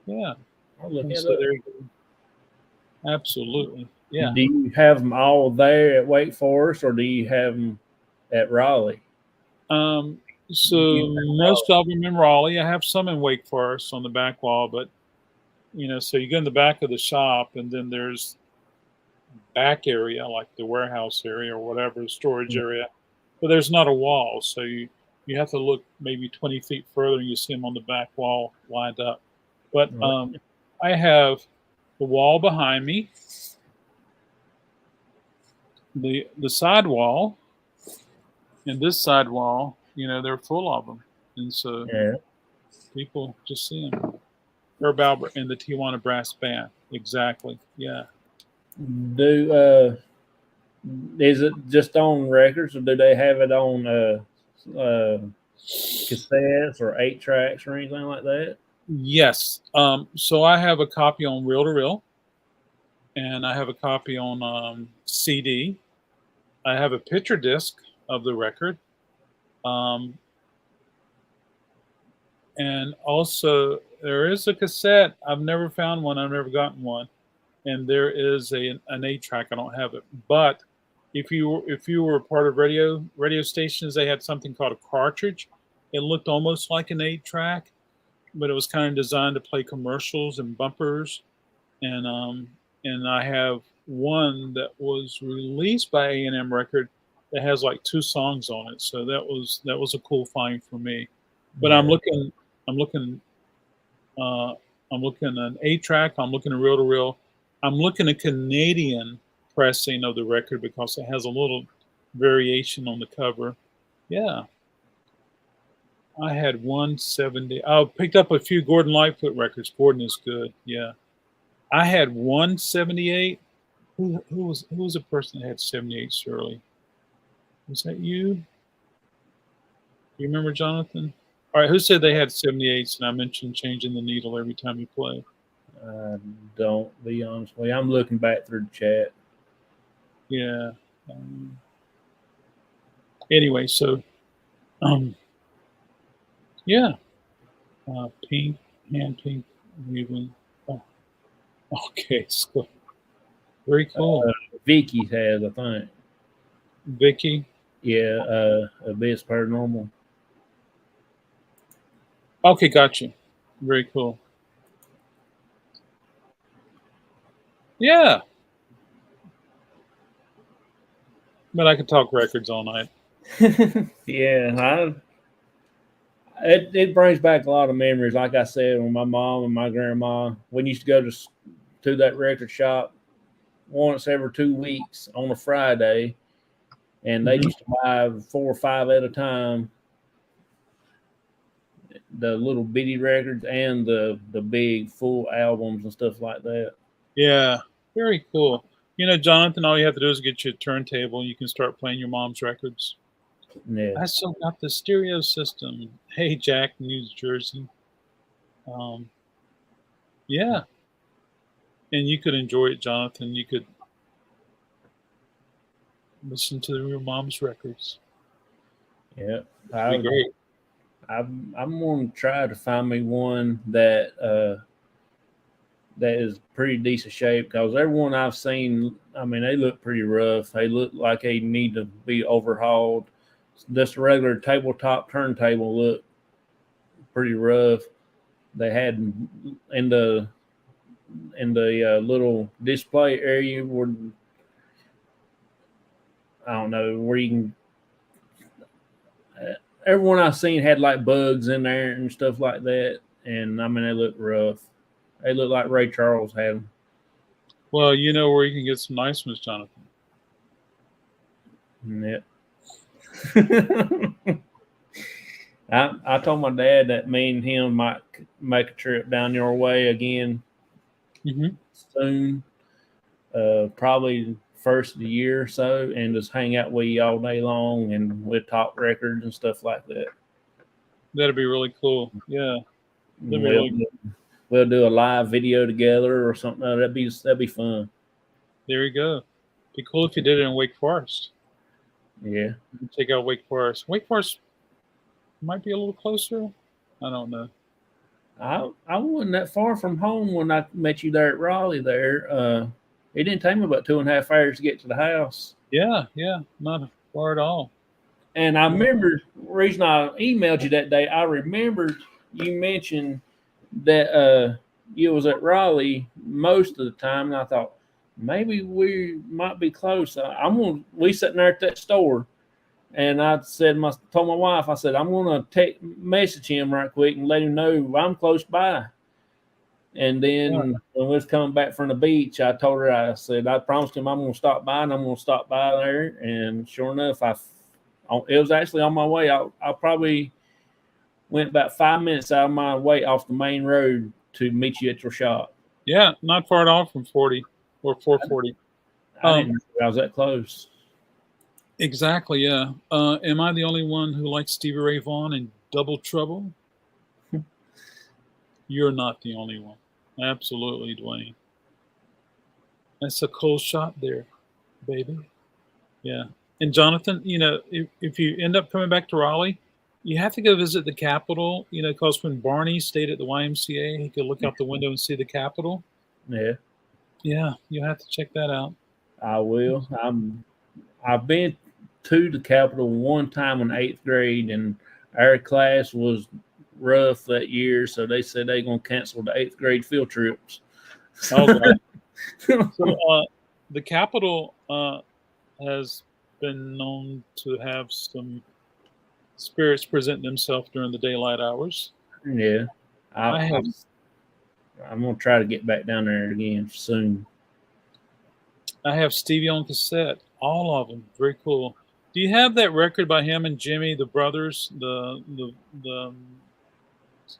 Yeah. I'll look So there you go. Absolutely. Yeah. Do you have them all there at Wake Forest, or do you have them at Raleigh? So most of them in Raleigh. I have some in Wake Forest on the back wall, but So you go in the back of the shop, and then there's back area, like the warehouse area or whatever, storage area, but there's not a wall. So you have to look maybe 20 feet further, and you see them on the back wall lined up. But I have the wall behind me, the side wall, and this side wall. They're full of them, and so Yeah. people just see them. Herb Albert and the Tijuana Brass Band, exactly. Yeah. Is it just on records, or do they have it on cassettes or 8 tracks or anything like that? Yes. So I have a copy on reel to reel, and I have a copy on CD. I have a picture disc of the record, and also there is a cassette. I've never found one. I've never gotten one, and there is an 8-track. I don't have it, but if you were a part of radio stations, they had something called a cartridge. It looked almost like an 8-track, but it was kind of designed to play commercials and bumpers. And I have one that was released by A&M Record that has like 2 songs on it. So that was a cool find for me. But Yeah. I'm looking an 8-track. I'm looking at reel to reel. I'm looking at Canadian pressing of the record because it has a little variation on the cover. Yeah. I had 170. I picked up a few Gordon Lightfoot records. Gordon is good. Yeah. I had 178. Who was the person that had 78, Shirley? Was that you? Do you remember, Jonathan? All right, who said they had 78s? And I mentioned changing the needle every time you play. Don't be honest with you. I'm looking back through the chat. Yeah. Anyway, so yeah. Pink, hand pink, weaving. Oh, okay, so very cool. Vicky has, I think. Vicky? Yeah, Abyss Paranormal. Okay, gotcha. Very cool. Yeah. But I could talk records all night. Yeah, it brings back a lot of memories. Like I said, when my mom and my grandma, we used to go to that record shop once every 2 weeks on a Friday, and they used to buy 4 or 5 at a time, the little bitty records and the big full albums and stuff like that. Yeah, very cool. Jonathan, all you have to do is get your turntable. You can start playing your mom's records. Yeah. I still got the stereo system. Hey, Jack, New Jersey. Yeah. And you could enjoy it, Jonathan. You could listen to your mom's records. Yeah. It'd be great. I'm going to try to find me one that is pretty decent shape, because everyone I've seen, I mean, they look pretty rough. They look like they need to be overhauled. Just a regular tabletop turntable look pretty rough. They had in the little display area where, I don't know, where you can. Everyone I've seen had like bugs in there and stuff like that, and I mean, they look rough. They look like Ray Charles had them. Well, you know where you can get some nice ones, Jonathan. Yeah. I told my dad that me and him might make a trip down your way again soon, probably first of the year or so, and just hang out with you all day long, and we'll talk records and stuff like that. That'd be really cool. Yeah. We'll do a live video together or something. That'd be fun. There you go. Be cool if you did it in Wake Forest. Yeah. Check out Wake Forest. Wake Forest might be a little closer. I don't know. I wasn't that far from home when I met you there at Raleigh. There, it didn't take me about 2.5 hours to get to the house. Yeah, not far at all. And I remember the reason I emailed you that day. I remembered you mentioned that you was at Raleigh most of the time, and I thought maybe we might be close. We sitting there at that store, and I told my wife, I said, I'm gonna message him right quick and let him know I'm close by. And then Yeah. when we was coming back from the beach, I told her, I said, I promised him I'm gonna stop by, and I'm gonna stop by there. And sure enough, it was actually on my way. I probably went about 5 minutes out of my way off the main road to meet you at your shop. Yeah, not far at all from 40 or 440. I didn't know I was that close. Exactly, yeah. Am I the only one who likes Stevie Ray Vaughan and Double Trouble? You're not the only one. Absolutely, Dwayne. That's a cool shot there, baby. Yeah. And Jonathan, if you end up coming back to Raleigh, you have to go visit the Capitol, because when Barney stayed at the YMCA, he could look out the window and see the Capitol. Yeah. Yeah, you have to check that out. I will. I've been to the Capitol one time in 8th grade, and our class was rough that year, so they said they're going to cancel the 8th grade field trips. Oh, God. So the Capitol has been known to have some spirits present themselves during the daylight hours. Yeah. I'm going to try to get back down there again soon. I have Stevie on cassette, all of them. Very cool. Do you have that record by him and Jimmy, the brothers, the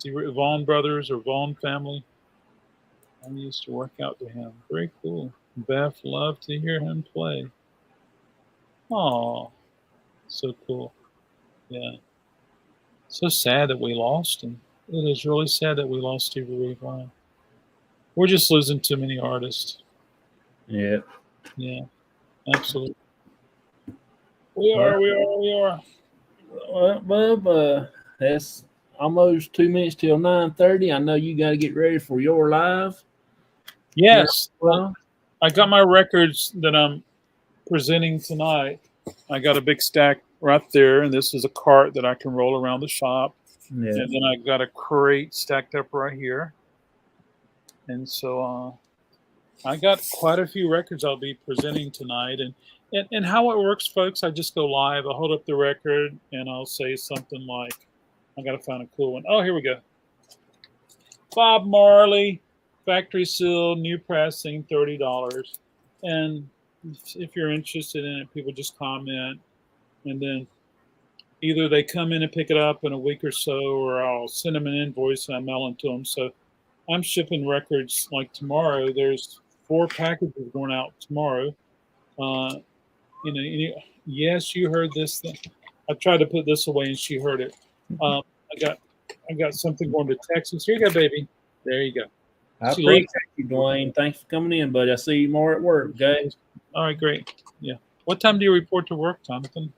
Vaughn brothers or Vaughn family? I used to work out to him. Very cool. Beth loved to hear him play. Oh, so cool. Yeah. So sad that we lost him. It is really sad that we lost Stevie Ray Vaughan. We're just losing too many artists. Yeah. Yeah, absolutely. We are. Well, Bub, that's almost 2 minutes till 9:30. I know you got to get ready for your live. Yes. Well, I got my records that I'm presenting tonight. I got a big stack right there, and this is a cart that I can roll around the shop. Yeah. And then I got a crate stacked up right here. And so I got quite a few records I'll be presenting tonight. And how it works, folks, I just go live. I'll hold up the record, and I'll say something like, I got to find a cool one. Oh, here we go. Bob Marley, factory seal, new pressing, $30. And if you're interested in it, people just comment. And then either they come in and pick it up in a week or so, or I'll send them an invoice and I mail them to them. So I'm shipping records like tomorrow. There's 4 packages going out tomorrow. Yes, you heard this thing. I tried to put this away and she heard it. I got something going to Texas. Here you go, baby. There you go. I appreciate you, Dwayne. Thanks for coming in, buddy. I see you more at work, okay? All right, great. Yeah. What time do you report to work, Jonathan?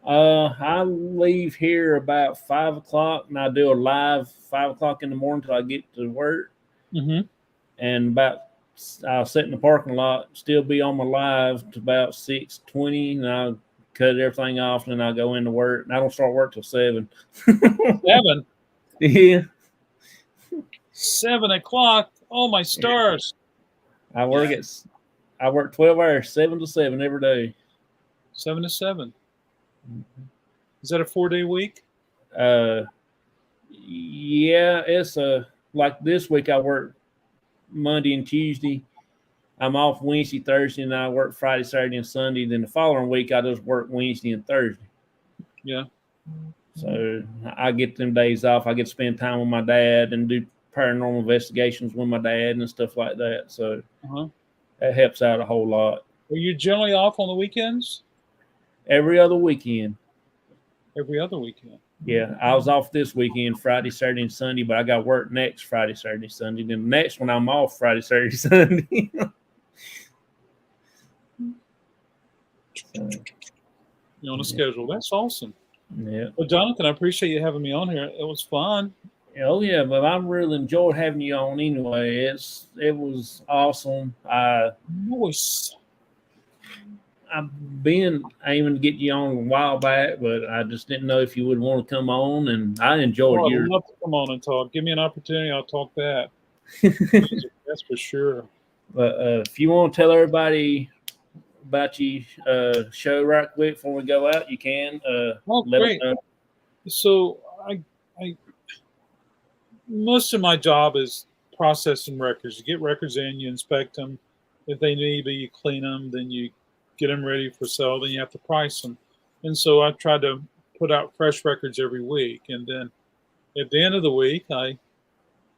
I leave here about 5 o'clock, and I do a live 5 o'clock in the morning till I get to work. Mm-hmm. And I'll sit in the parking lot, still be on my live to about 6:20, and I'll cut everything off, and then I'll go into work. And I don't start work till 7. 7? Yeah. 7 o'clock? Oh, my stars. I work 12 hours, 7 to 7 every day. 7 to 7. Mm-hmm. Is that a 4-day week? Yeah, it's like this week I work Monday and Tuesday. I'm off Wednesday, Thursday, and I work Friday, Saturday, and Sunday. Then the following week I just work Wednesday and Thursday. Yeah. So I get them days off. I get to spend time with my dad and do paranormal investigations with my dad and stuff like that. So that helps out a whole lot. Are you generally off on the weekends? Every other weekend. Every other weekend? Yeah, I was off this weekend, Friday, Saturday, and Sunday, but I got work next Friday, Saturday, Sunday. Then the next one I'm off Friday, Saturday, Sunday. You're on a schedule. That's awesome. Yeah. Well, Jonathan, I appreciate you having me on here. It was fun. Oh yeah, but I really enjoyed having you on anyway. It was awesome. I've been aiming to get you on a while back, but I just didn't know if you would want to come on, and I enjoyed I'd love to come on and talk. Give me an opportunity, I'll talk that. Music, that's for sure. But if you want to tell everybody about your show right quick before we go out, you can. Oh, Let them great. know. So I most of my job is processing records. You get records in, you inspect them. If they need to be, you clean them, then you get them ready for sale. Then you have to price them. And so I try to put out fresh records every week. And then at the end of the week, I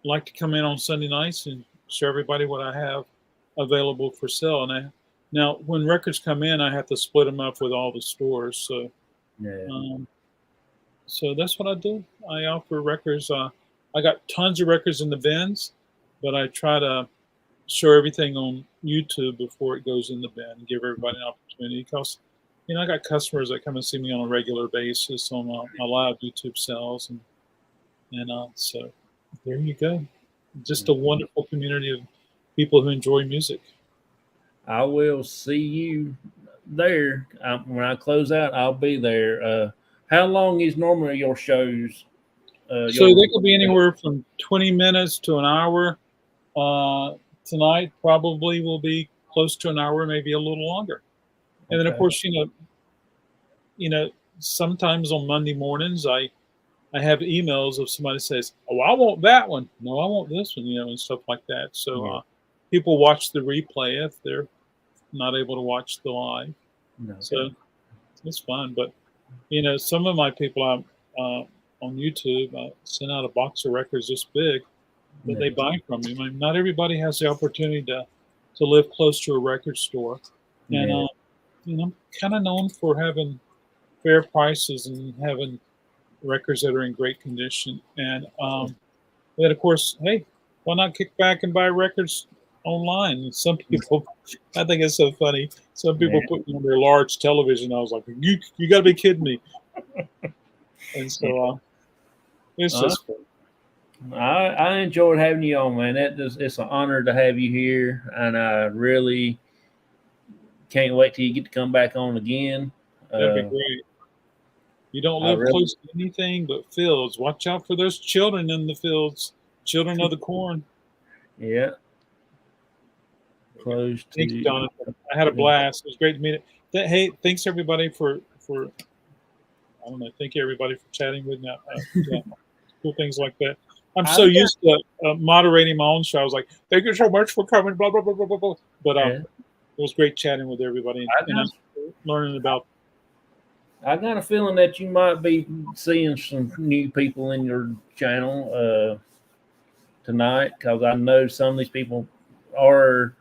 like to come in on Sunday nights and show everybody what I have available for sale. Now when records come in, I have to split them up with all the stores. Yeah. Um, so that's what I do. I offer records. I got tons of records in the bins, but I try to show everything on YouTube before it goes in the bin and give everybody an opportunity. Because, I got customers that come and see me on a regular basis on my live YouTube sales, and so there you go. Just a wonderful community of people who enjoy music. I will see you there. When I close out, I'll be there. How long is normally your shows? So they Your could be anywhere from 20 minutes to an hour. Uh, Tonight probably will be close to an hour, maybe a little longer. And then, of okay. course, sometimes on Monday mornings, I have emails of somebody says, "Oh, I want that one. No, I want this one," and stuff like that. So Yeah. people watch the replay if they're not able to watch the live. Okay. So it's fun. But some of my people on YouTube, I send out a box of records this big that they buy from me. I mean, not everybody has the opportunity to live close to a record store, and Yeah. I'm kind of known for having fair prices and having records that are in great condition. And then, of course, hey, why not kick back and buy records online? And some people, I think it's so funny. Some people Yeah. put me on their large television. I was like, you got to be kidding me. And so it's Uh, just fun. I enjoyed having you on, man. It's an honor to have you here, and I really can't wait till you get to come back on again. That'd be great. You don't I live really, close to anything but fields. Watch out for those children in the fields, children of the corn. yeah, close Thanks, to. Jonathan. I had a blast. It was great to meet you. Hey, thanks everybody for I don't know. Thank you everybody for chatting with me. Yeah, cool things like that. I'm so used to moderating my own show. I was like, thank you so much for coming. Blah blah blah blah blah blah. But Yeah. it was great chatting with everybody and learning about. I got a feeling that you might be seeing some new people in your channel tonight, because I know some of these people are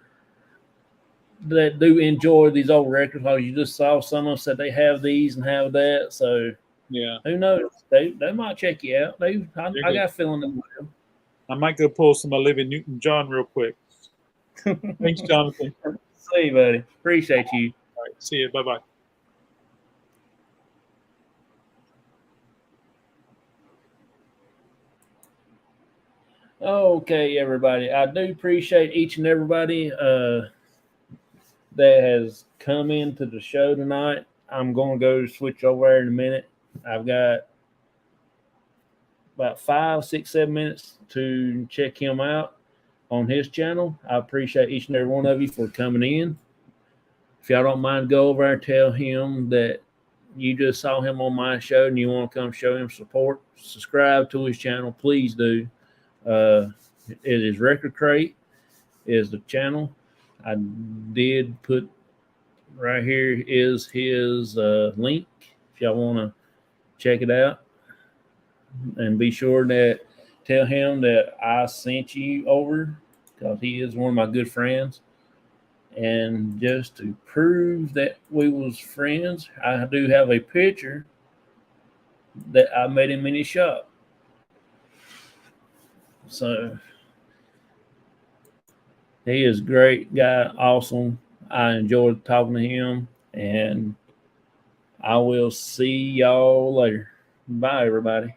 that do enjoy these old records. Like you just saw some of them said they have these and have that. So Yeah, who knows? They might check you out. I got a feeling they will. I might go pull some Olivia Newton-John real quick. Thanks, Jonathan. See you, buddy. Appreciate you. All right, see you. Bye bye. Okay, everybody. I do appreciate each and everybody that has come into the show tonight. I'm going to go switch over there in a minute. I've got about 5, 6, 7 minutes to check him out on his channel. I appreciate each and every one of you for coming in. If y'all don't mind, go over and tell him that you just saw him on my show and you want to come show him support. Subscribe to his channel, please do. It is Record Krate is the channel. I did put right here is his link if y'all want to check it out, and be sure that tell him that I sent you over, because he is one of my good friends. And just to prove that we was friends, I do have a picture that I met him in his shop. So he is a great guy, awesome. I enjoyed talking to him, and I will see y'all later. Bye, everybody.